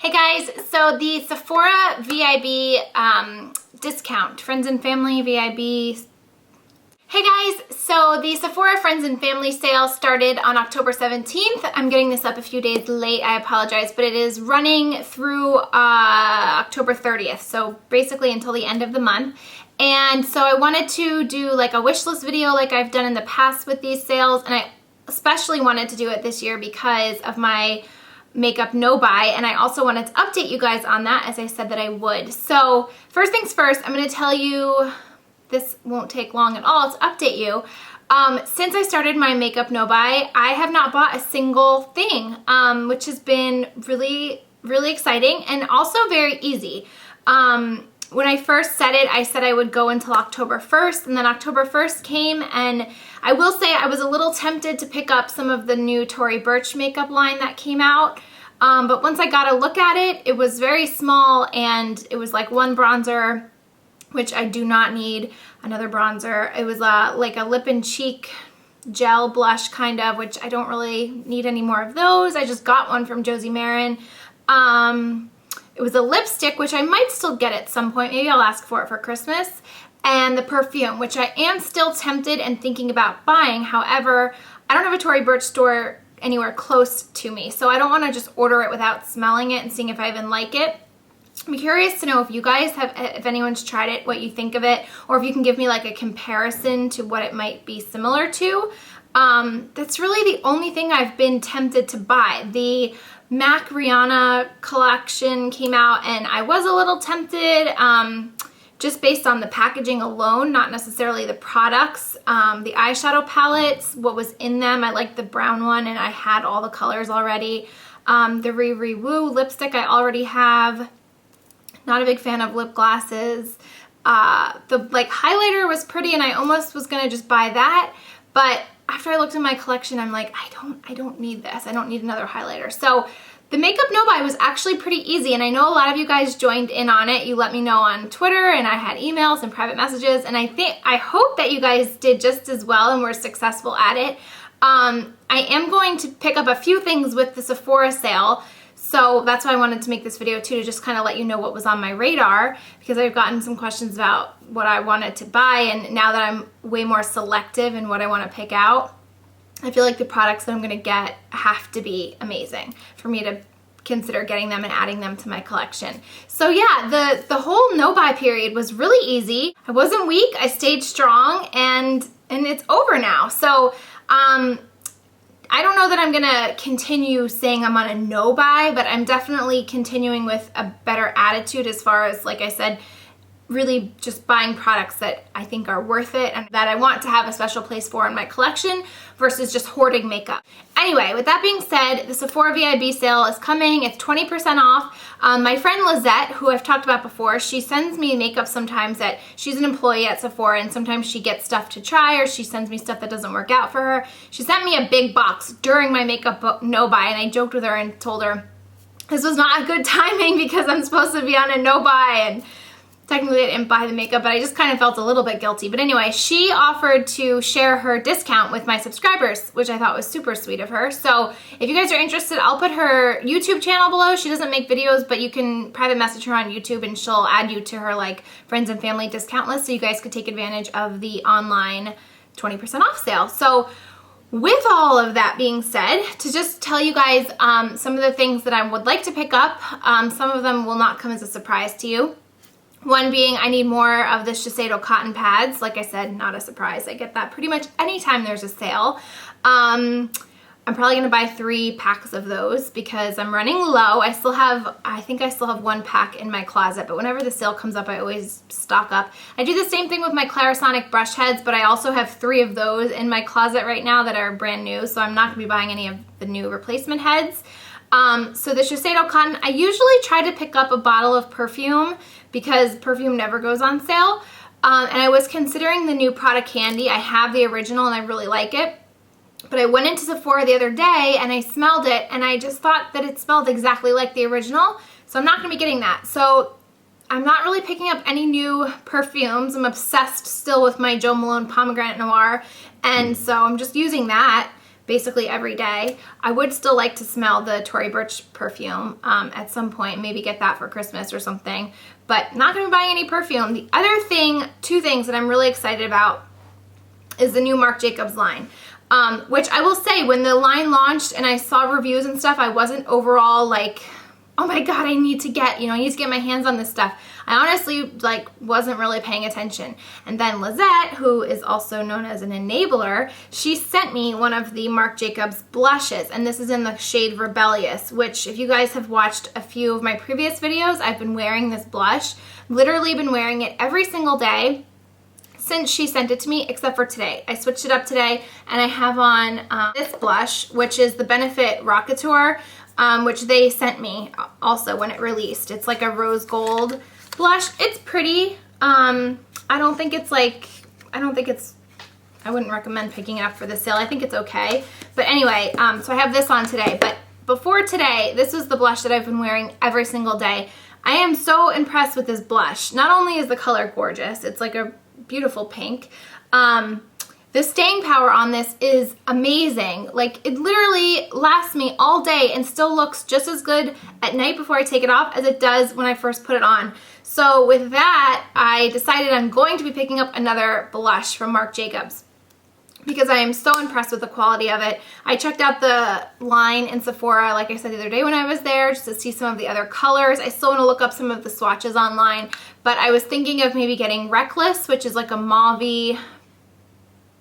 Hey guys, so the Sephora VIB discount, Friends and Family VIB. Hey guys, so the Sephora Friends and Family sale started on October 17th. I'm getting this up a few days late, I apologize, but it is running through October 30th, so basically until the end of the month. And so I wanted to do like a wish list video like I've done in the past with these sales, and I especially wanted to do it this year because of my makeup no buy, and I also wanted to update you guys on that as I said that I would. So first things first, I'm going to tell you, this won't take long at all to update you. Since I started my makeup no buy, I have not bought a single thing, which has been really exciting and also very easy. When I first said it, I said I would go until October 1st, and then October 1st came, and I will say I was a little tempted to pick up some of the new Tory Burch makeup line that came out, but once I got a look at it, it was very small, and it was like one bronzer, which I do not need another bronzer. It was like a lip and cheek gel blush kind of, which I don't really need any more of those. I just got one from Josie Maran. It was a lipstick, which I might still get at some point. Maybe I'll ask for it for Christmas. And the perfume, which I am still tempted and thinking about buying. However, I don't have a Tory Burch store anywhere close to me, so I don't want to just order it without smelling it and seeing if I even like it. I'm curious to know if you guys have, if anyone's tried it, what you think of it, or if you can give me like a comparison to what it might be similar to. That's really the only thing I've been tempted to buy. The MAC Rihanna collection came out and I was a little tempted just based on the packaging alone, not necessarily the products. The eyeshadow palettes, what was in them, I liked the brown one and I had all the colors already. The Riri Woo lipstick I already have. Not a big fan of lip glosses. The like highlighter was pretty and I almost was gonna just buy that, but after I looked in my collection, I'm like, I don't need this. I don't need another highlighter. So the makeup no buy was actually pretty easy, and I know a lot of you guys joined in on it. You let me know on Twitter, and I had emails and private messages, and I hope that you guys did just as well and were successful at it. I am going to pick up a few things with the Sephora sale, so that's why I wanted to make this video too, to just kind of let you know what was on my radar, because I've gotten some questions about what I wanted to buy, and now that I'm way more selective in what I want to pick out, I feel like the products that I'm going to get have to be amazing for me to consider getting them and adding them to my collection. So yeah, the whole no buy period was really easy. I wasn't weak, I stayed strong, and it's over now. So I don't know that I'm gonna continue saying I'm on a no buy, but I'm definitely continuing with a better attitude as far as, like I said, really just buying products that I think are worth it and that I want to have a special place for in my collection versus just hoarding makeup. Anyway, with that being said, the Sephora VIB sale is coming. It's 20% off. My friend Lizette, who I've talked about before, she sends me makeup sometimes that she's an employee at Sephora, and sometimes she gets stuff to try, or she sends me stuff that doesn't work out for her. She sent me a big box during my makeup no buy, and I joked with her and told her this was not a good timing because I'm supposed to be on a no buy, and technically I didn't buy the makeup, but I just kind of felt a little bit guilty. But anyway, she offered to share her discount with my subscribers, which I thought was super sweet of her. So if you guys are interested, I'll put her YouTube channel below. She doesn't make videos, but you can private message her on YouTube and she'll add you to her like friends and family discount list so you guys could take advantage of the online 20% off sale. So with all of that being said, to just tell you guys some of the things that I would like to pick up, some of them will not come as a surprise to you. One being, I need more of the Shiseido cotton pads. Like I said, not a surprise. I get that pretty much anytime there's a sale. I'm probably going to buy 3 packs of those because I'm running low. I think I still have 1 pack in my closet, but whenever the sale comes up, I always stock up. I do the same thing with my Clarisonic brush heads, but I also have 3 of those in my closet right now that are brand new, so I'm not going to be buying any of the new replacement heads. So the Shiseido cotton, I usually try to pick up a bottle of perfume because perfume never goes on sale. And I was considering the new Prada Candy. I have the original and I really like it. But I went into Sephora the other day and I smelled it and I just thought that it smelled exactly like the original. So I'm not going to be getting that. So I'm not really picking up any new perfumes. I'm obsessed still with my Jo Malone Pomegranate Noir. And so I'm just using that. basically every day. I would still like to smell the Tory Burch perfume at some point, maybe get that for Christmas or something, but not gonna be buying any perfume. The other thing, two things that I'm really excited about is the new Marc Jacobs line. Which I will say, when the line launched and I saw reviews and stuff, I wasn't overall like, oh my God, I need to get my hands on this stuff. I honestly like wasn't really paying attention. And then Lizette, who is also known as an enabler, she sent me one of the Marc Jacobs blushes, and this is in the shade Rebellious, which if you guys have watched a few of my previous videos, I've been wearing this blush. Literally been wearing it every single day since she sent it to me, except for today. I switched it up today, and I have on this blush, which is the Benefit Rockateur, which they sent me also when it released. It's like a rose gold blush. It's pretty. I wouldn't recommend picking it up for the sale. I think it's okay. But anyway, so I have this on today. But before today, this was the blush that I've been wearing every single day. I am so impressed with this blush. Not only is the color gorgeous, it's like a beautiful pink. The staying power on this is amazing. Like, it literally lasts me all day and still looks just as good at night before I take it off as it does when I first put it on. So with that, I decided I'm going to be picking up another blush from Marc Jacobs because I am so impressed with the quality of it. I checked out the line in Sephora, like I said the other day when I was there, just to see some of the other colors. I still want to look up some of the swatches online, but I was thinking of maybe getting Reckless, which is like a mauve-y,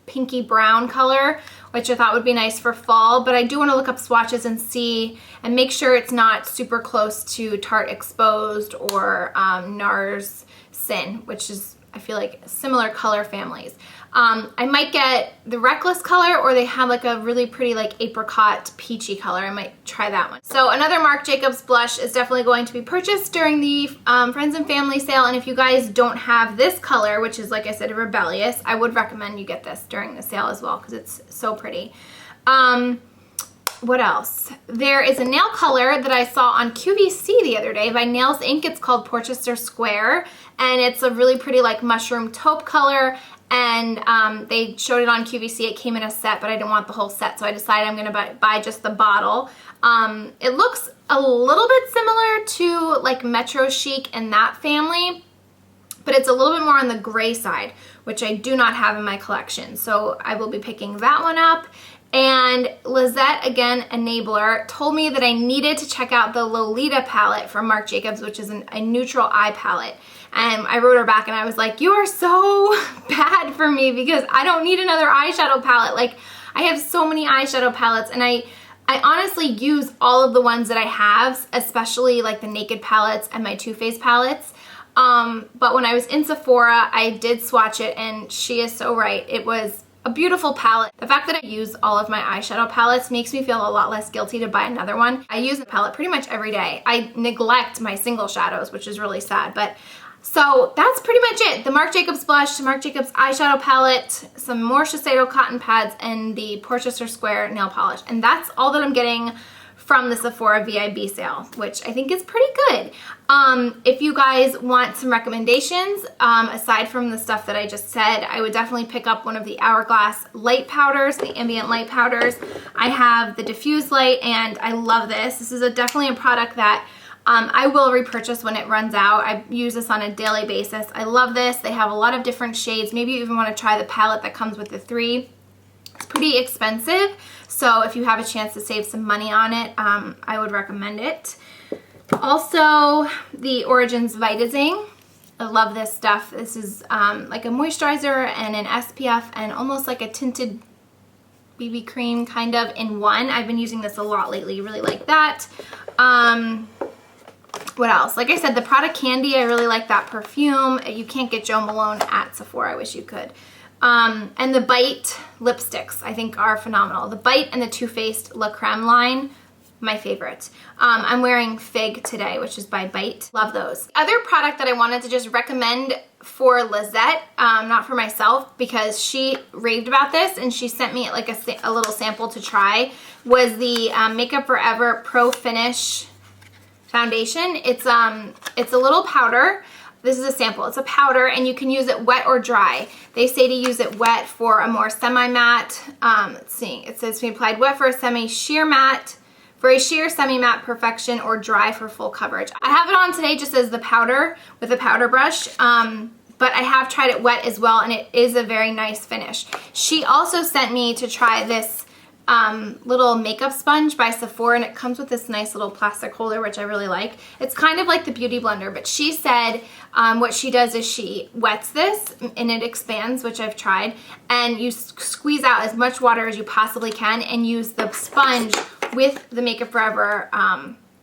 pinky brown color, which I thought would be nice for fall, but I do want to look up swatches and see and make sure it's not super close to Tarte Exposed or NARS Sin, which is, I feel like, similar color families. I might get the Reckless color, or they have like a really pretty like apricot peachy color. I might try that one. So another Marc Jacobs blush is definitely going to be purchased during the Friends and Family sale. And if you guys don't have this color, which is, like I said, a Rebellious, I would recommend you get this during the sale as well because it's so pretty. What else? There is a nail color that I saw on QVC the other day by Nails Inc. It's called Porchester Square, and it's a really pretty like mushroom taupe color. And they showed it on QVC. It came in a set, but I didn't want the whole set, so I decided I'm gonna buy just the bottle. It looks a little bit similar to like Metro Chic and that family, but it's a little bit more on the gray side, which I do not have in my collection. So I will be picking that one up. And Lizette, again, enabler, told me that I needed to check out the Lolita palette from Marc Jacobs, which is a neutral eye palette. And I wrote her back and I was like, you are so bad for me because I don't need another eyeshadow palette. Like, I have so many eyeshadow palettes, and I honestly use all of the ones that I have, especially like the Naked palettes and my Too Faced palettes. But when I was in Sephora, I did swatch it, and she is so right. It was a beautiful palette. The fact that I use all of my eyeshadow palettes makes me feel a lot less guilty to buy another one. I use a palette pretty much every day. I neglect my single shadows, which is really sad, but so that's pretty much it. The Marc Jacobs blush, the Marc Jacobs eyeshadow palette, some more Shiseido cotton pads, and the Porchester Square nail polish. And that's all that I'm getting from the Sephora VIB sale, which I think is pretty good. If you guys want some recommendations, aside from the stuff that I just said, I would definitely pick up one of the Hourglass light powders, the ambient light powders. I have the diffuse light, and I love this. This is definitely a product that I will repurchase when it runs out. I use this on a daily basis. I love this. They have a lot of different shades. Maybe you even want to try the palette that comes with the 3. It's pretty expensive, so if you have a chance to save some money on it, I would recommend it. Also, the Origins Vitazing. I love this stuff. This is like a moisturizer and an SPF and almost like a tinted BB cream kind of in one. I've been using this a lot lately. Really like that. What else? Like I said, the Prada Candy, I really like that perfume. You can't get Jo Malone at Sephora. I wish you could. And the Bite lipsticks, I think, are phenomenal. The Bite and the Too Faced La Creme line, my favorite. I'm wearing Fig today, which is by Bite. Love those. Other product that I wanted to just recommend for Lizette, not for myself, because she raved about this and she sent me like a little sample to try, was the Makeup Forever Pro Finish foundation. It's a little powder. this is a sample. It's a powder, and you can use it wet or dry. They say to use it wet for a more semi-matte. Let's see. It says to be applied wet for a semi-sheer matte, for a sheer semi-matte perfection, or dry for full coverage. I have it on today just as the powder with a powder brush, but I have tried it wet as well, and it is a very nice finish. She also sent me to try this little makeup sponge by Sephora, and it comes with this nice little plastic holder, which I really like. It's kind of like the Beauty Blender, but she said what she does is she wets this and it expands, which I've tried, and you squeeze out as much water as you possibly can and use the sponge with the Makeup Forever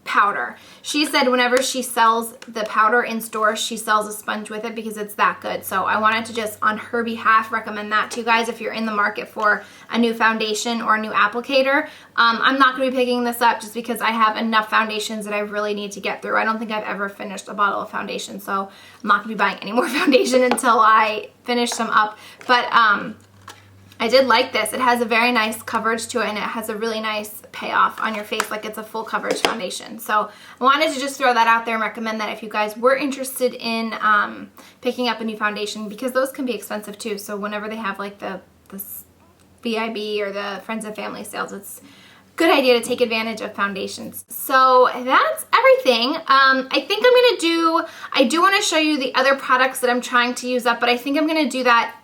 powder. She said whenever she sells the powder in stores, she sells a sponge with it because it's that good. So I wanted to just, on her behalf, recommend that to you guys if you're in the market for a new foundation or a new applicator. I'm not going to be picking this up just because I have enough foundations that I really need to get through. I don't think I've ever finished a bottle of foundation, so I'm not going to be buying any more foundation until I finish some up. But I did like this. It has a very nice coverage to it, and it has a really nice payoff on your face, like it's a full coverage foundation. So I wanted to just throw that out there and recommend that if you guys were interested in picking up a new foundation, because those can be expensive too. So whenever they have like the VIB or the Friends and Family sales, it's a good idea to take advantage of foundations. So that's everything. I think I do want to show you the other products that I'm trying to use up, but I think I'm going to do that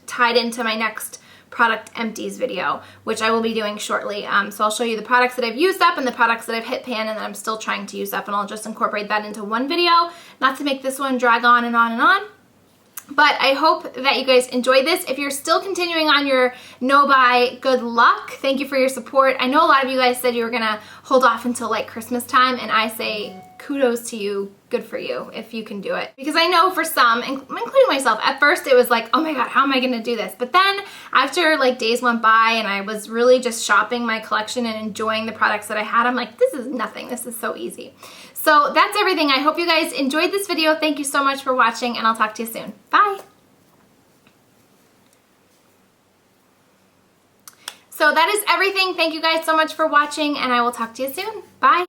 tied into my next product empties video, which I will be doing shortly. So I'll show you the products that I've used up and the products that I've hit pan and that I'm still trying to use up, and I'll just incorporate that into one video, not to make this one drag on and on and on. But I hope that you guys enjoyed this. If you're still continuing on your no-buy, good luck. Thank you for your support. I know a lot of you guys said you were gonna hold off until like Christmas time, and I say kudos to you. Good for you if you can do it. Because I know for some, including myself, at first it was like, oh my God, how am I gonna do this? But then after like days went by and I was really just shopping my collection and enjoying the products that I had, I'm like, this is nothing. This is so easy. So that's everything. I hope you guys enjoyed this video. Thank you so much for watching, and I'll talk to you soon. Bye. So that is everything. Thank you guys so much for watching, and I will talk to you soon. Bye.